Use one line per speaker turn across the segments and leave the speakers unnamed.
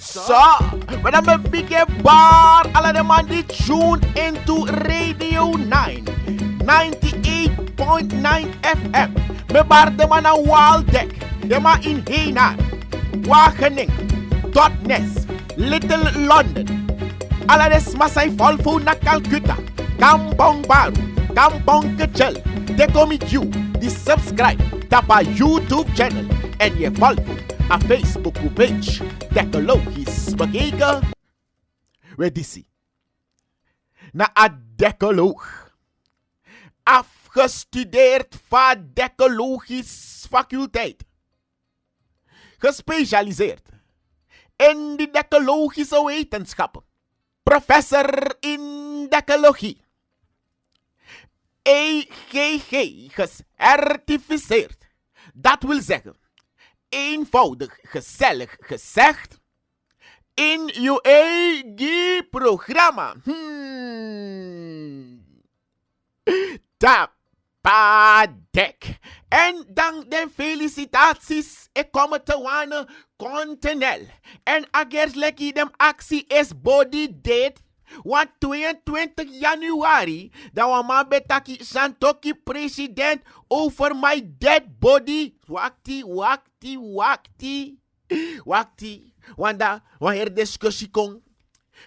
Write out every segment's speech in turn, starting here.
So, when I'm a big bar, all of them on the tune into Radio 9, 98.9 FM. Me bar them on a Waldeck, them are in Heenan, Wageningen, Totnes, Little London. All of this masai fall for na Calcutta, Kampong Baru, Kampong Kechel. They come with you, the subscribe, tap a YouTube channel, and je follow a Facebook page. Decalogisch bekeken. Weet is na a decaloog. Afgestudeerd van decalogisch faculteit. Gespecialiseerd in de decalogische wetenschappen. Professor in decalogie. EGG gecertificeerd. Dat wil zeggen, eenvoudig, gezellig gezegd, in je eigen programma. Tapadek. En dank de felicitaties, ik kom te wanen continental. En agers lekkie dem actie is body date. Want 22 januari, dan was mijn betaki Santoki president over my dead body. Wakti. Wanda, wanneer discussie kon.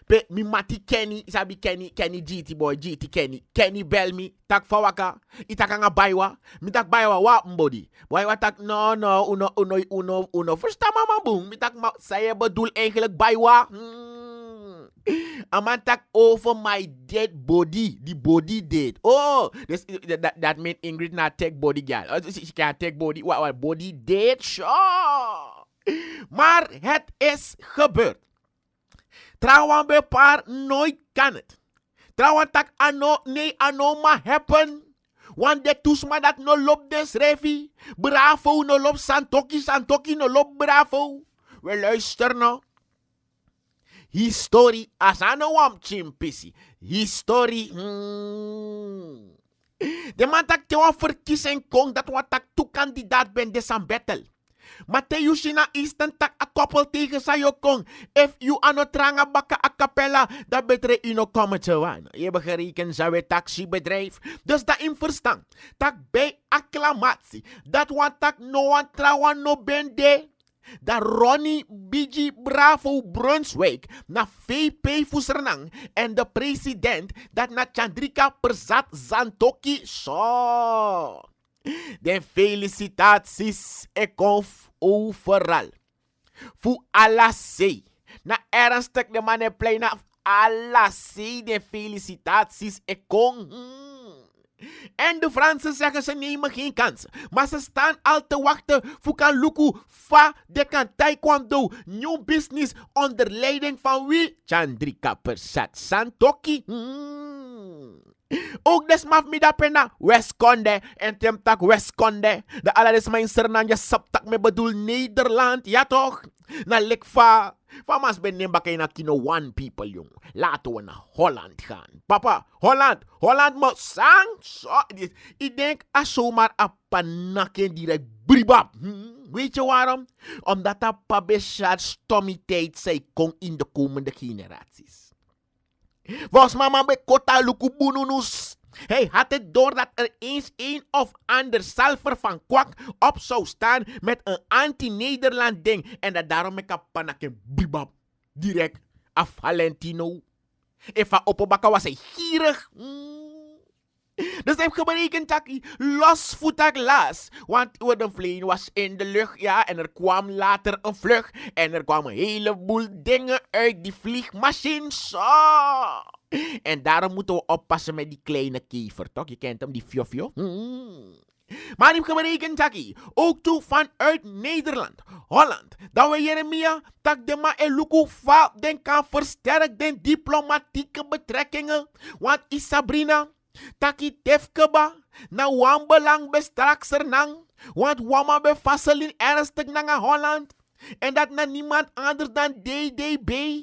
Pe mi mati Kenny, isabi Kenny GT boy, GT Kenny bel me, tak fawaka, itaka nga baywa, mi tak baywa wa mbodi. Boy wa tak no, uno, versta mama boom, mi tak saya bedoel eigenlijk baywa. Aman tak over my dead body, the body dead. Oh, that mean Ingrid not take body girl. She can't take body, what body dead, sure. Maar het is gebeurd. Trouwen bij paar nooit kan het. Trouwen tak ano ma happen. Want de toesma dat no lop des revi. Bravo no lop Santoki no lop bravo. We luister nou. Historie as ano wam chimpisi. Historie. De man tak te wan verkiezing kong dat wat tak toe kandidaat ben des aan battle. Matthew na instant tak a koppel tegen sayo kong. If you ano tranga baka a capella, dat betre ino komen te wan. Je begereken sa we taxibedrijf. Dus da in verstand. Tak bij acclamatie. Dat wan tak no wan trawan no bende. Da Ronnie BG Bravo Brunswijk na VP Fusernang en de president dat na Chandrika Persat Santoki so. De felicitaties ekof overal. Fu alasei. Na ernstig de man play na alasei de felicitaties ekong. En de Fransen zeggen ze nemen geen kans. Maar ze staan al te wachten voor kan luku fa de kan taekwondo. New business onder leiding van wie? Chandrika Persat Santoki. Ook des maf mi da pena Westkonde en temtak Westkonde. De alles mijn sernanja saptak me bedoel Nederland, ja toch? Na lekfa. Van mas ben nem bakay na kino one people jong. Laten we naar Holland gaan. Papa, Holland moet sang. So, ik denk als zomaar een panakken direct bribab. Weet je waarom? Omdat dat pabeshaat stommiteit zij kon in de komende generaties. Volgens mama bij Kota Lukubununus. Hij had het door dat er eens een of ander salver van kwak op zou staan met een anti-Nederland ding. En dat daarom ik een panakken bibab direct af Valentino. Even opbaka was hij gierig. Dus hij heeft geberekend dat hij losvoetig las. Want de vlieg was in de lucht, ja. En er kwam later een vlug. En er kwamen een heleboel dingen uit die vliegmachine. Zo. En daarom moeten we oppassen met die kleine kever, toch? Je kent hem, die fiofio. Maar hij heeft geberekend dat hij ook toe vanuit Nederland, Holland, dat we Jeremia, dat de ma eluku va, den kan versterken den diplomatieke betrekkingen. Want Isabrina, taki tefkeba, na wan belang bestraks ernang, want wama be vaselin ernstig naar Holland. En dat na niemand anders dan DDB.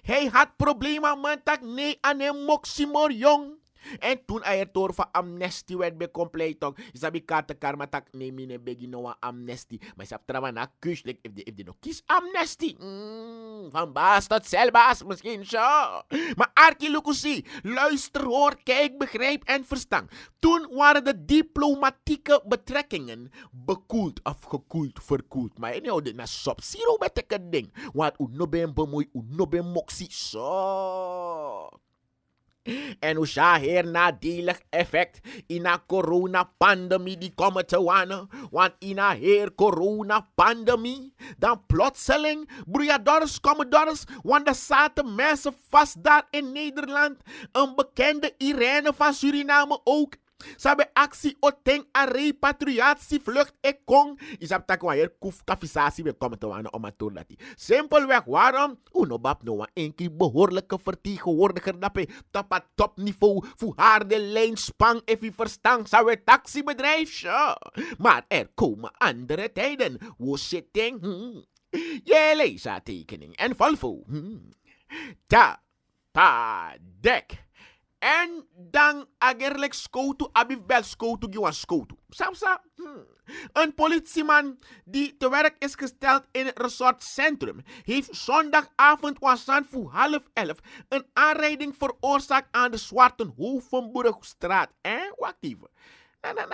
Hij had problemen met tak nee aan hem Moximor jong. En toen hij er door van amnestie werd bij compleet toch. Is dat bij kaarten karmatak nee mine begi no een amnestie. Maar is dat trouwens na kus like if de no kies amnestie. Van baas tot celbaas misschien zo. Maar Arki Lukusi, luister, hoor, kijk, begrijp en verstand. Toen waren de diplomatieke betrekkingen bekoeld of gekoeld, verkoeld. Maar je houdt dit na sop. Zero met een ding. Want u ben bemoei, u ben moxie. Zo. En hoe heer nadelig effect in een corona-pandemie die komen te wanen. Want in een heer corona-pandemie, dan plotseling, broeiadors, commodores, want er zaten mensen vast daar in Nederland. Een bekende Irene van Suriname ook. Sabe actie oteng a repatriatievlucht ekong. Isap takwa hier kuf kafisatie weer komen te wanen om het te laten. Simpelweg waarom? Unobab no een keer behoorlijke vertegenwoordiger dape top a topniveau voor haar de lijn spang even verstand sabe taxibedrijf. Ja. Maar er komen andere tijden. Wo zitting? Je leest haar tekening en valvo. Ta, pa, dek. En dan agerlijk skoutu abif bel skoutu giwan skoutu. Samsa. Een politieman die te werk is gesteld in het resortcentrum heeft zondagavond wasan voor 10:30 een aanrijding veroorzaakt aan de Zwartenhovenburgstraat. Wacht even.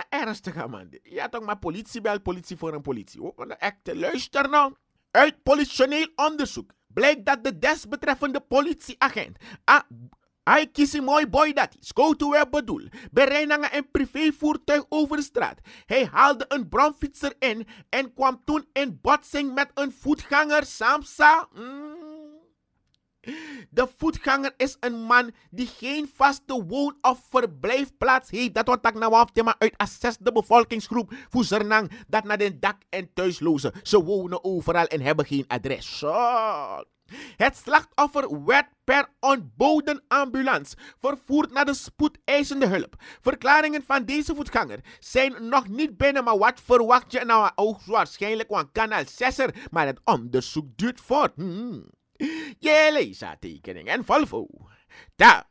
Ernstige man. Ja toch maar politie bel politie voor een politie. Echt, luister nou. Uit politioneel onderzoek blijkt dat de desbetreffende politieagent hij kies een mooi boy dat hij, Skoutu weer bedoel, bereidingen een privévoertuig over de straat. Hij haalde een bromfietser in en kwam toen in botsing met een voetganger, Samsa. De voetganger is een man die geen vaste woon- of verblijfplaats heeft. Dat wordt nou af uit assess de bevolkingsgroep voor Zernang dat naar de dak- en thuislozen. Ze wonen overal en hebben geen adres. Zo. Het slachtoffer werd per ontboden ambulance vervoerd naar de spoedeisende hulp. Verklaringen van deze voetganger zijn nog niet binnen, maar wat verwacht je nou? Waarschijnlijk van kanaal 6er, maar het onderzoek duurt voort. Je leest haar tekening en Volvo. Ta,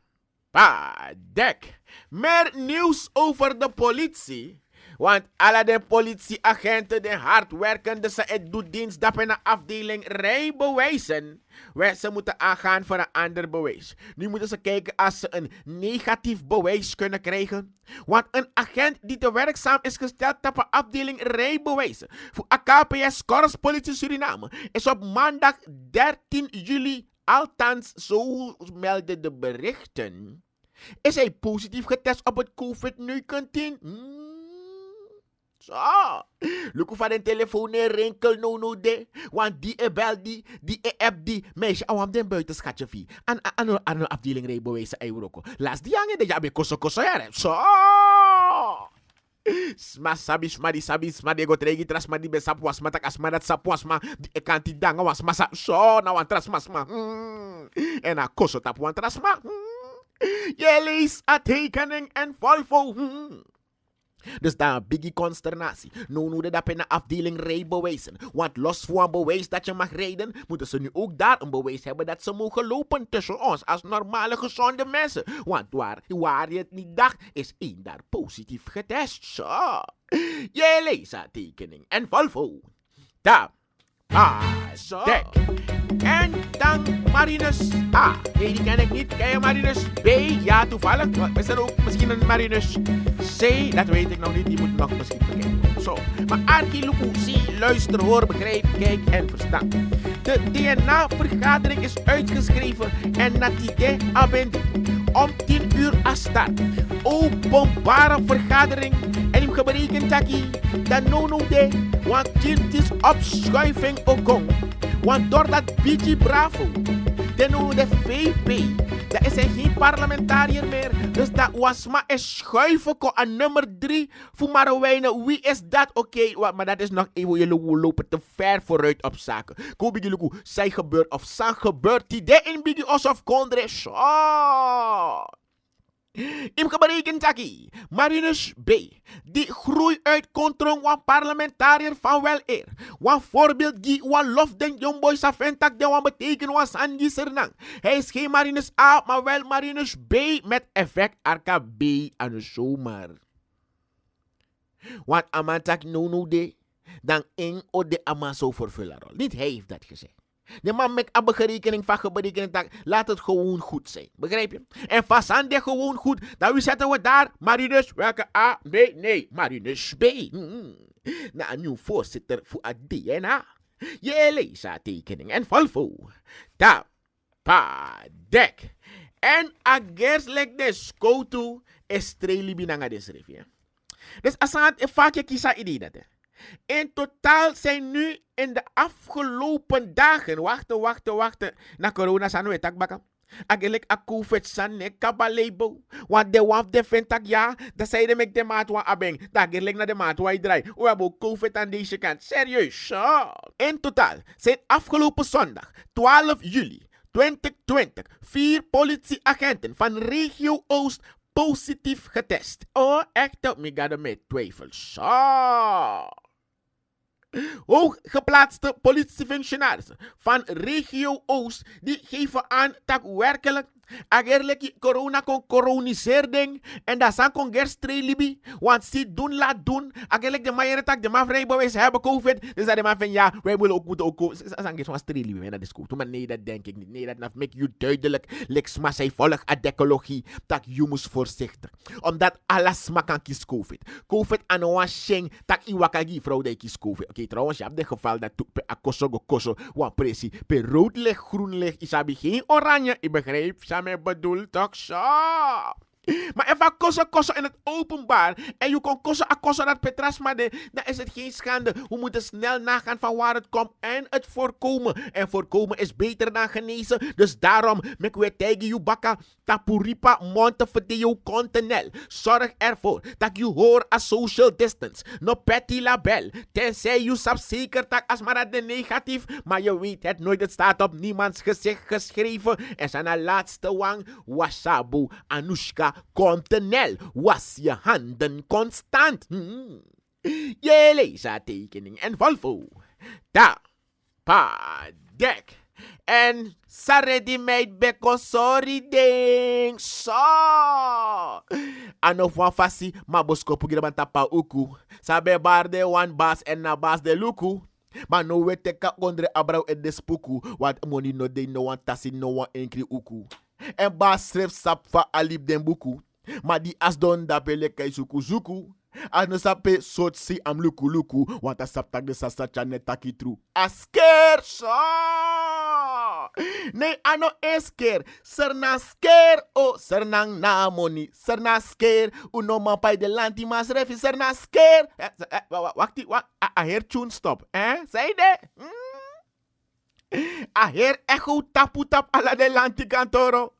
pa, dek. Meer nieuws over de politie. Want alle de politieagenten, de hardwerkende, ze doet dienst dat in de afdeling rijbewijzen. Waar ze moeten aangaan voor een ander bewijs. Nu moeten ze kijken als ze een negatief bewijs kunnen krijgen. Want een agent die te werkzaam is gesteld op een afdeling rijbewijzen voor AKPS Korpspolitie Suriname is op maandag 13 juli, althans zo melden de berichten, is hij positief getest op het COVID-19. Zo. Look van de telefoon en rinkel no de. Want die bel die app die meisje. Awam den buiten schatje vie. Aan een afdeling rijbewijzen euro. Laat die hangen de jabe koso ja. Zo. Sabi sma de go tregi tras ma di besap was ma tak asma dat sap was ma di kanti danga was ma so na wan tras ma. En a koso tap wan tras ma. Je leest a tekening en Volvo. Dus daar een biggie consternatie. Nu de dat in de afdeling rijbewijzen. Want los voor een bewijs dat je mag rijden, moeten ze nu ook daar een bewijs hebben dat ze mogen lopen tussen ons als normale gezonde mensen. Want waar je het niet dacht, is één daar positief getest. Zo. Je leest haar tekening en Volvo. Daar. Dek. En dan Marinus A. Nee, die ken ik niet. Ken je Marinus B? Ja, toevallig. Is er ook misschien een Marinus C? Dat weet ik nog niet. Die moet nog misschien bekijken. Zo. Maar Arki Lukusi, luister, hoor, begrijp, kijk en verstand. De DNA-vergadering is uitgeschreven en Natide Abend om 10 uur aan start. Openbare vergadering. En ik heb berekend dat dat no de, want het is opschuiving ook. Want door dat BG Bravo, de VP, dat is hij geen parlementariër meer. Dus dat was maar een schuiven aan nummer 3 voor Marowijnen. Wie is dat? Oké, maar dat is nog even, jullie lopen te ver vooruit op zaken. Kobi jullie, zij gebeurt of zijn gebeurt die de in Biggie of Congress. Im gebreken taki, Marinus B. Die groei uit kontrong wan parlementariër van wel eer. Wan voorbeeld gi wan lof den jongboy sa ventak de wan beteken wan sangi sernang. Hij is geen Marinus A, maar wel Marinus B met effect arka B aan de zomer. Want amantak no de, dan eng o de ama zo vervullen rol. Niet hij heeft dat gezegd. De man met een berekening van geberekening tak, laat het gewoon goed zijn. Begrijp je? En vast de gewoon goed. Dan zetten we daar Marinus, welke A, B? Nee, Marinus B. Na een nieuw voorzitter voor het DNA. Je leest haar tekening en volvo. Ta, pa, dek. En agers lek de skotu estreli binanga desrefie. Dus als het vaak je kiezen idee dat. In totaal zijn nu in de afgelopen dagen, wachten, na corona zijn we takbakken. Eigenlijk a COVID san ne kabalebo. Want de waf de ventak ja, dat zei de mek de maat wa abeng. Dat gelijk naar de maat wa draai. We hebben COVID aan deze kant. Serieus. In totaal zijn afgelopen zondag, 12 juli 2020, 4 politieagenten van regio Oost positief getest. Oh, echt, me ga er met twijfels. Hooggeplaatste politiefunctionarissen van regio Oost, die geven aan dat werkelijk agerlijk corona kon coronisering en dat zijn kon gerstrelibi, want ze doen laat doen, agerlijk de majoriteit de mafrijbewijs hebben COVID, dus dat de man van ja, wij willen ook moeten ook, ze zijn geen strelibi, dat is goed, maar nee, dat denk ik niet, nee, dat make you duidelijk, liks maar zij volg a decologie, dat je moest voorzichtig, omdat alles maar kan kies COVID, COVID aan een sheng, dat je wakagi vrouw dat kies COVID, oké, trouwens, je hebt het geval dat pe akoso, want precies, per rood licht, groen licht, is heb geen oranje, je begrijpt, me bedoel toch zo. Maar even kossen in het openbaar en je kon kossen dat petras maar dan is het geen schande. We moeten snel nagaan van waar het komt en het voorkomen. En voorkomen is beter dan genezen. Dus daarom mek we tegen je bakka tapuripa Montevideo Continental. Zorg ervoor dat je hoort a social distance. No petty label. Tenzij je sap zeker dat als maar de negatief. Maar je weet het nooit. Het staat op niemands gezicht geschreven. En zijn laatste wang. Wasabu Anushka Continental. Was je handen constant. Je leest haar tekening en volvo. Ta, pa, dek. En saredi meid beko sorry ding. So. Ano van fasi, ma bosko pugira ban tapa uku. Sabe barde wan bas en na bas de luku. Maar no we teka ondre abrau et de spuku. Want money no de no wan tasi no wan enkri uku. En bas schreef sap fa alip den buku. Maar die as don da pele kai suku suku. As no sape sot si am luku. Want a sap tak de sasa chane taki tru. Asker so. Nee, ano esker. Serna sker. Oh, sernang na money. Serna sker. Uno man pai de lanti mas refi. Serna sker. Wakti. A heer tune stop. Say de? A heer echo tapu tap ala de lanti kantoro.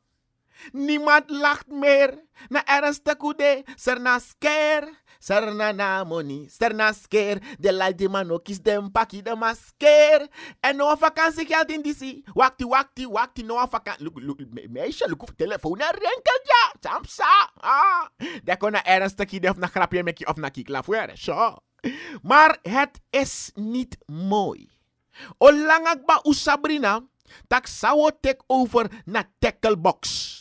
Niemand lacht meer. Na ernstig kude. Serna sker. Serna na money. Serna sker. De laite man ook is dem paki de masker. En no vakantie geld in disi. Wakti. No vakantie. Look, meisje, look op telefoon en renkel ja. Samsa. Dat kon na ernstig idee of na grapje meki of na kikla fuere. Zo. Maar het is niet mooi. Olangak ba usabrina. Tak sawo take over na tacklebox.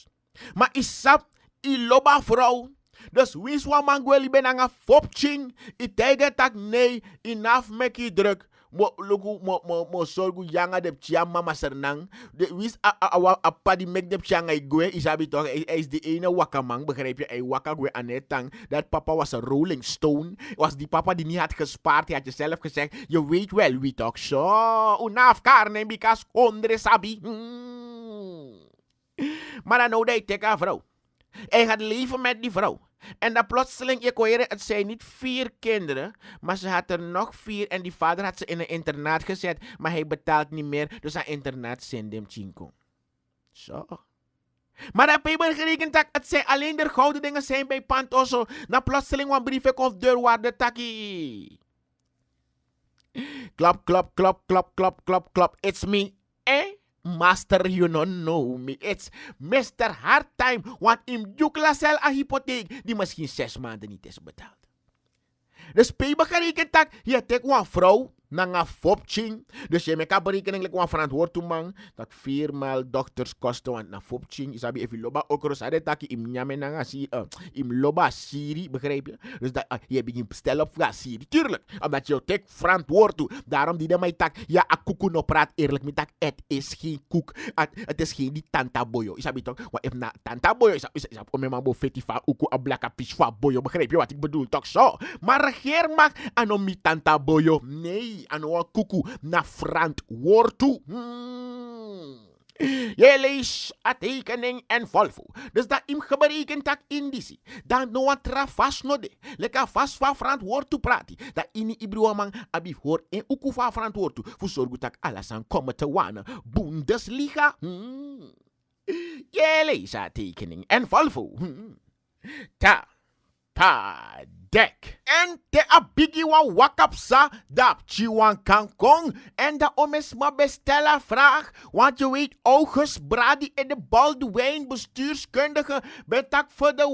Maar isap iloba vrouw. Dus wins wa mangweli ben anga fopching. I tege tak nee. Enough meki druk. Mo sorgu yanga de chiama masernang. De wis a padi mek de changa igwe. Isabi toch. Hij is de ene wakamang. Begrijp je? Hij wakagwe anetang. Dat papa was een rolling stone. Was die papa die niet had gespaard. Hij had jezelf gezegd. Je weet wel wie toch zo. Unaf karne bikas kondre sabi. Maar dan nou hij teka vrouw. Hij gaat leven met die vrouw. En dan plotseling, je kon het zijn niet 4 kinderen, maar ze had er nog 4 en die vader had ze in een internaat gezet, maar hij betaalt niet meer, dus aan internaat zendt hem chinko. Zo. Maar dat heb gerekend dat het zijn alleen de gouden dingen zijn bij Pantoso, dan plotseling een briefje of deurwaarde taki. Klap. It's me. master, you don't know me. It's Mr. Hard Time, want im juklasel a hypotheek die misschien 6 maanden niet is betaald. Dus pay berekend tak, je tek een vrouw, na fopching. Dus je maakt berekening like een verantwoord toe man, dat 4 maal dokters kosten, want na fopching, isabi if je loba ook rosade taki im nyame na im loba Siri, begrijp je? Dus dat je begint stel op voor Siri, tuurlijk, omdat je tek verantwoord toe. Daarom die de mij tak, ja, a koeko no praat eerlijk met tak, het is geen koek, het is geen die tanta boyo. Isabi toch, want if na tanta boyo, isabi om mijn mabo fetifa uku a blaka piswa boyo, begrijp je wat ik bedoel? Toch zo. Maar regeer mag aan mi tanta boyo, nee. En een kuku na verantwoord toe. Je leest a tekening en volvo. Dus dat im geberekend tak indisi. Dan no een trafas no de. Lekker vast van verantwoord toe prati. Dat ini ibruwa man abi hoor en uku van verantwoord toe. Voor zorgen tak alles aan komen te wane. Bundesliga. Je leest a tekening en volvo. Ta. Dek. En te a biggie wan wakap sa, dap chiwan kankong. En da omes ma bestella vraag, want je weet August Brady in de Baldwijn bestuurskundige betak voor de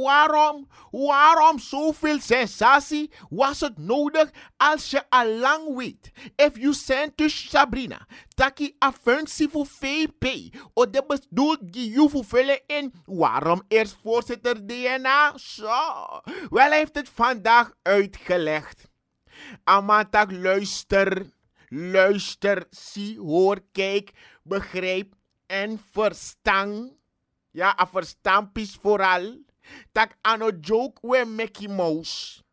waarom zoveel sensatie was het nodig als je al lang weet. If you send to Sabrina, taki offensive voor VP, o de bedoelt die je vullen in, waarom eerst voorzitter DNA? Zo, wel heeft het vandaag uitgelegd. Amatak luister, zie, hoor, kijk, begrijp en verstand. Ja, a verstand is vooral. Tak ano joke we Mickey Mouse.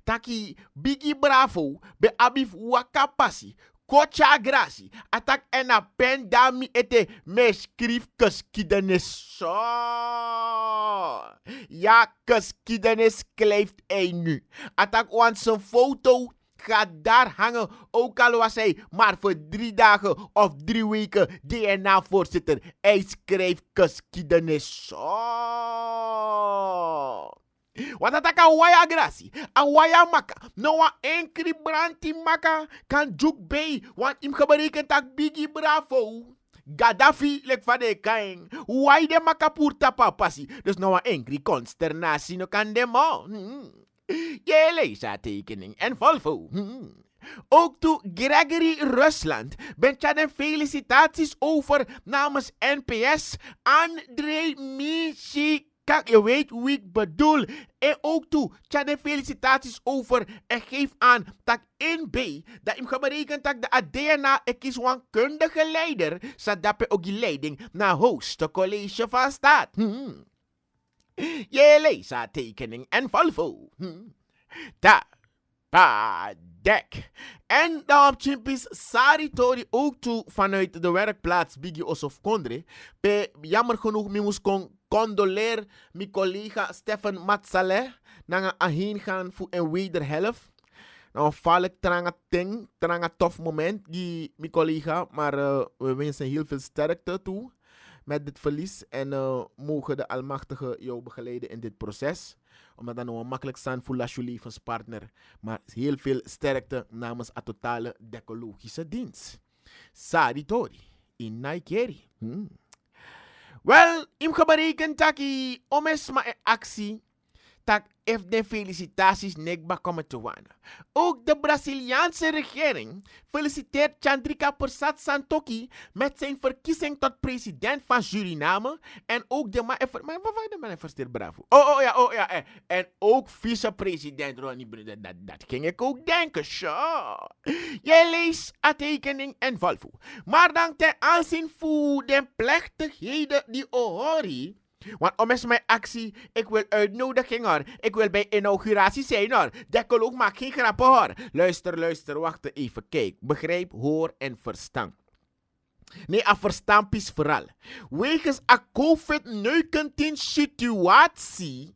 Taki Biggie Bravo be abif wakapasi. Kocha grasi. Atak en a pen dami ete me schreef geschiedenis. Zo. Ja, geschiedenis kleeft hij nu. Atak want zijn foto gaat daar hangen. Ook al was hij maar voor 3 dagen of 3 weken DNA-voorzitter. Hij schreef geschiedenis. Zo. Wat dat kan waya grasi, a waya maka, no wa enkri branti maka kan juk bij, want im geberekend tak Biggie Bravo. Gaddafi lek van de kain, why de maka pour tapa passi, dus no wa enkri consternatie no kan de mo. Je leest a tekening en volvo. Ook toe Gregory Rusland bent je de felicitaties over namens NPS André Michik. Kijk, je weet wie ik bedoel. En ook toe, tja de felicitaties over en geef aan dat in B, dat hem geberekend dat de ADNA ik is een kundige leider, zodat ook die leiding naar hoogste college van staat. Je leest haar tekening en volvo. Dek. En dan chimpies Saritori ook toe vanuit de werkplaats Biggie Osof Kondre. Jammer genoeg, mi moest condoleer mijn collega Stefan Matzaleh na heen gaan voor een wederhelft. Nou val ik tranga tof moment die mijn collega, maar we wensen heel veel sterkte toe met dit verlies en mogen de Almachtige jou begeleiden in dit proces. Omdat dat nou een makkelijk staan voor je levenspartner. Maar heel veel sterkte namens een totale decologische dienst. Saritori in Nigeria. Wel, im geberekend taki omes ma actie tak if de felicitaties nekba komen te wana. Ook de Braziliaanse regering feliciteert Chandrika Persat Santoki met zijn verkiezing tot president van Suriname. En ook de manifesteer bravo. En ook vicepresident Ronnie Bruder. Dat ging ik ook denken, zo. Jij leest a tekening en volvo. Maar dan ten aanzien voor de plechtigheden die ohori. Want om eens mijn actie, ik wil uitnodiging hoor. Ik wil bij inauguratie zijn hoor. Dekkel maak geen grappen hoor. Luister, wacht even. Kijk, begrijp, hoor en verstand. Nee, a verstand is vooral. Wegens a COVID-19 situatie.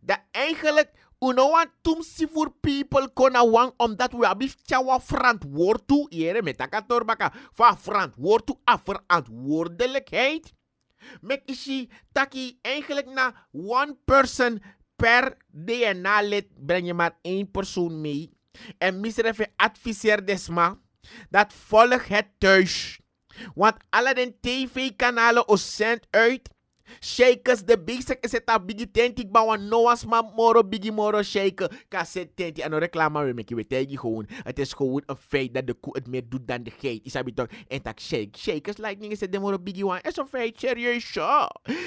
Dat eigenlijk unoan tumsi voor people kona wang omdat we abif tjawa verantwoord toe. Jere met akatorbaka. Van verantwoord toe a verantwoordelijkheid. Mek isi taki eigenlijk na 1 person per DNA-lid breng je maar 1 persoon mee. En misref adviseer desma. Dat volg het thuis. Want alle den tv-kanalen zendt uit. Shakers de bezig is het aan bigi tentik bawa noas ma moro bigi moro shaker. Kaset tenti aan reclame we make je tegen gewoon. Het is gewoon een feit dat de koe het meer doet dan de geit. Isabi toch en tak shakers lightning is het de moro bigi one. Is een feit serieus zo.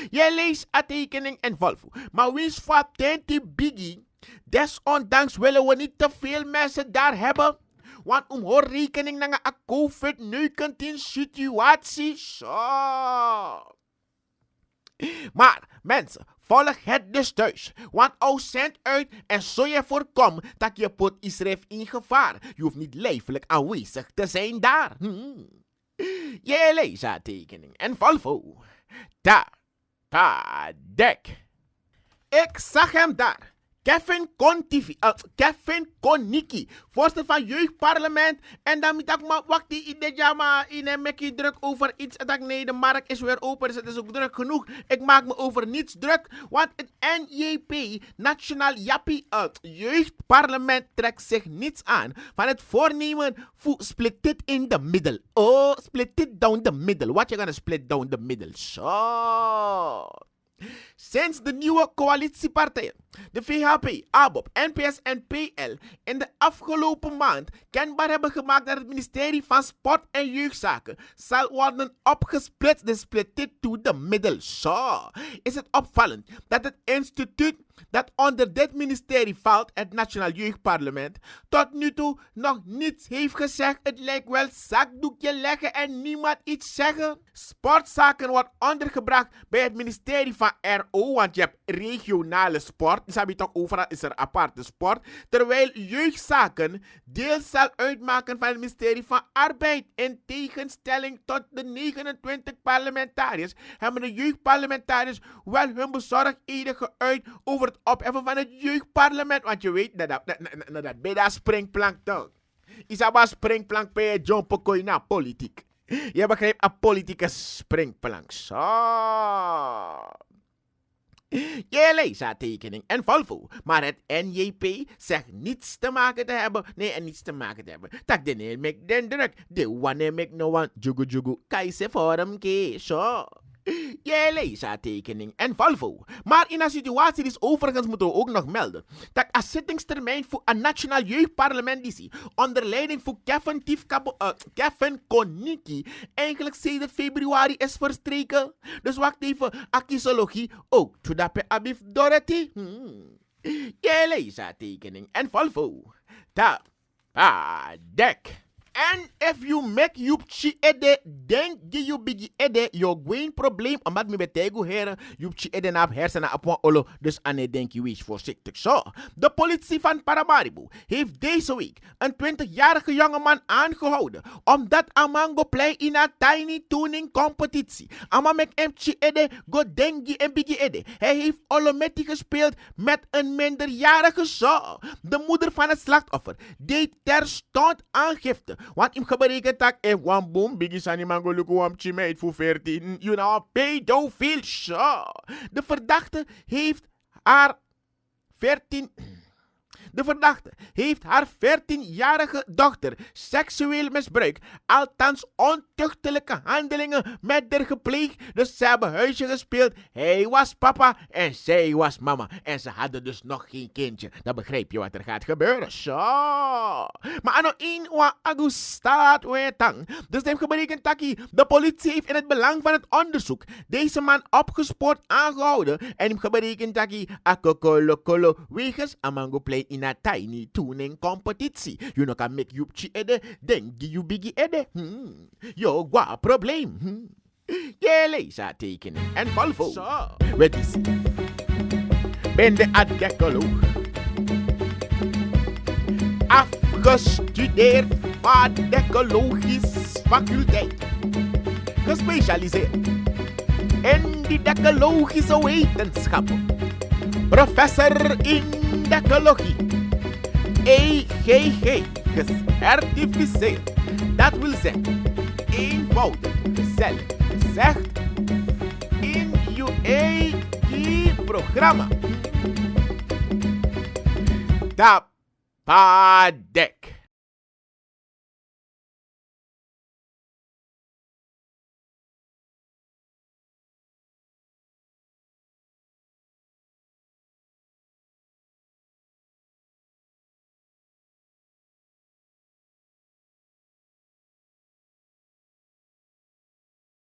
Je leest a tekening en Volvo. Maar wins voor tenti bigi. Desondanks willen we niet te veel mensen daar hebben. Want hoor rekening naar een COVID-19 situatie. Zo. Maar mensen, volg het dus thuis. Want zendt uit en zo je voorkomt dat je pot Israël in gevaar. Je hoeft niet lijfelijk aanwezig te zijn daar. Je leest haar tekening en Volvo. Dek. Ik zag hem daar. Kevin Koniki, voorzitter van jeugdparlement. En dan moet ik maar wachten in de jama in en maak je druk over iets. En dan nee, de markt is weer open, dus het is ook druk genoeg. Ik maak me over niets druk, want het NJP, Nationaal Jappie Jeugdparlement, trekt zich niets aan van het voornemen voor split it in the middle. Oh, split it down the middle. What you gonna split down the middle? Zo. Sinds de nieuwe coalitiepartijen, de VHP, ABOP, NPS en PL, in de afgelopen maand kenbaar hebben gemaakt dat het ministerie van Sport en Jeugdzaken zal worden opgesplitst, de split it to the middle. Zo is het opvallend dat het instituut dat onder dit ministerie valt, het Nationaal Jeugdparlement, tot nu toe nog niets heeft gezegd. Het lijkt wel zakdoekje leggen en niemand iets zeggen. Sportzaken wordt ondergebracht bij het ministerie van RO, want je hebt regionale sport. Dus heb je toch overal is er aparte sport. Terwijl jeugdzaken deel zal uitmaken van het ministerie van Arbeid. In tegenstelling tot de 29 parlementariërs hebben de jeugdparlementariërs wel hun bezorgdheden geuit over het opheffen van het jeugdparlement. Want je weet dat bij dat springplank toch. Isaba springplank bij je John Pokoy na politiek. Je begrijpt een politieke springplank. Zo. Je leest haar tekening en Volvo, maar het NJP zegt niets te maken te hebben. Nee, en niets te maken te hebben. Tak de neer mek den druk. De one mek no one. Jugu jugu. Kaise forum ke. Zo. Je leest haar tekening en Volvo. Maar in een situatie is overigens moeten we ook nog melden dat een zittingstermijn voor een nationaal jeugdparlement onder leiding van Kevin Koniki eigenlijk sedert februari is verstreken. Dus wacht even, akisologie ook. Toedape abif Dorothy. Je leest haar tekening en Volvo. Dek. And if you make you chi ede, then you bigi ede, you geen probleem. Omdat me betego heren, you chi ede na hersenen op olo. Dus ane denk je wees voorzichtig. Zo, de politie van Paramaribo heeft deze week een 20-jarige jongeman aangehouden. Omdat Amango play in een tiny tuning competitie. Ama mek em chi ede, go dengi en bigi ede. Hij heeft olometti gespeeld met een minderjarige zo. De moeder van het slachtoffer deed terstond aangifte. Want im geberekend tak if one boom biggie sani mango luku wam chimeid voor 14. You know, pedofiel zo. De verdachte heeft haar 14-jarige dochter seksueel misbruikt. Althans ontuchtelijke handelingen met haar gepleegd. Dus ze hebben huisje gespeeld. Hij was papa en zij was mama. En ze hadden dus nog geen kindje. Dan begrijp je wat er gaat gebeuren. Zo. Maar ano in wa agustaat wetang. Dus neem geberekend taki. De politie heeft in het belang van het onderzoek deze man opgespoord aangehouden. En neem geberekend taki akokolo wegens Amango play in a tiny tuning competitie. You know kan make you chi ede, dengi you biggie ede. Yo, gwa probleem. Je leest haar tekening en Volvo. Zo. Weet is. Ben de adecoloog. Afgestudeerd van de ecologische faculteit. Gespecialiseerd in de ecologische wetenschappen. Professor in ecologie. EGG, gecertificeerd. Dat wil zeggen, eenvoudig, gezellig, gezegd, in je eigen programma. Tapadek.